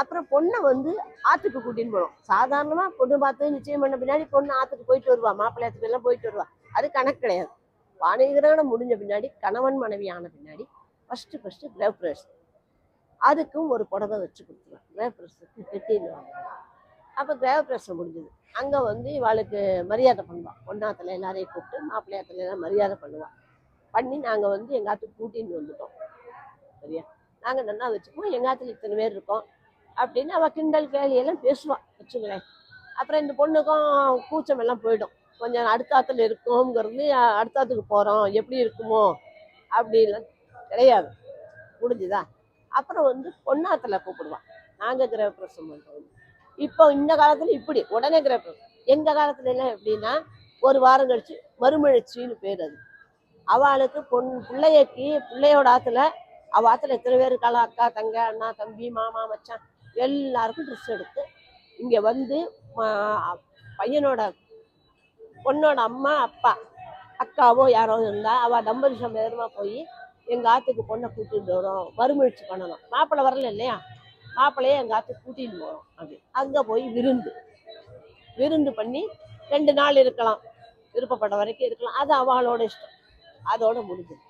அப்புறம் பொண்ணை வந்து ஆற்றுக்கு கூட்டின்னு போனோம். சாதாரணமாக பொண்ணு பார்த்து நிச்சயம் பண்ண பின்னாடி பொண்ணு ஆற்றுக்கு போயிட்டு வருவா, மாப்பிள்ளையாத்துக்கு எல்லாம் போயிட்டு வருவா. அது கணக்கு கிடையாது. வாணிகிரகணம் முடிஞ்ச பின்னாடி கணவன் மனைவி ஆன பின்னாடி ஃபஸ்ட்டு கிரகப்பிரவேசம். அதுக்கும் ஒரு புடவை வச்சு கொடுத்துருவேன். கிரகப்பிரவேசத்துக்கு கெட்டின்னு வாங்க. அப்போ கிரகப்பிரவேசம் முடிஞ்சது. அங்கே வந்து இவாளுக்கு மரியாதை பண்ணுவாள். பொண்ணாத்துல எல்லாரையும் கூப்பிட்டு மாப்பிள்ளையாத்துல எல்லாம் மரியாதை பண்ணுவாள். பண்ணி நாங்கள் வந்து எங்கள் ஆற்றுக்கு கூட்டின்னு வந்துட்டோம். சரியா, நாங்கள் நல்லா வச்சுக்குவோம். எங்கள் ஆற்றுல இத்தனை பேர் இருக்கோம் அப்படின்னு அவள் கிண்டல் கேலியெல்லாம் பேசுவாள் வச்சுங்களேன். அப்புறம் இந்த பொண்ணுக்கும் கூச்சம் எல்லாம் போயிடும். கொஞ்சம் அடுத்த ஆற்றுல இருக்கோங்கிறது, அடுத்த ஆற்றுக்கு போகிறோம் எப்படி இருக்குமோ அப்படின்லாம் கிடையாது. முடிஞ்சுதா? அப்புறம் வந்து பொண்ணாத்துல கூப்பிடுவான். நாங்கள் கிரகப்பிரவேசம் பண்ணுறோம். இப்போ இந்த காலத்தில் இப்படி உடனே கிரகப்பிரவேசம். எங்கள் காலத்துல எல்லாம் எப்படின்னா ஒரு வாரம் கழிச்சு மறுமலர்ச்சின்னு பேர். அது அவளுக்கு பிள்ளையக்கு பிள்ளையோட ஆற்றுல அவள் ஆற்றுல எத்தனை பேர் இருக்காளோ, அக்கா தங்க அண்ணா தம்பி மாமா மச்சான் எல்லாருக்கும் ட்ரெஸ் எடுத்து இங்கே வந்து பையனோட பொண்ணோட அம்மா அப்பா அக்காவோ யாரோ இருந்தா அவள் தம்பதி சமேதமாக போய் எங்கள் ஆற்றுக்கு பொண்ணை கூட்டிகிட்டு வரோம், மறுமலர்ச்சி பண்ணணும். மாப்பிள்ளை வரல இல்லையா, மாப்பிள்ளையே எங்கள் ஆற்றுக்கு கூட்டிகிட்டு போகிறோம். அப்படி அங்கே போய் விருந்து பண்ணி 2 நாள் இருக்கலாம், விருப்பப்பட்ட வரைக்கும் இருக்கலாம். அது அவளோட இஷ்டம். அதோட முடிஞ்சது.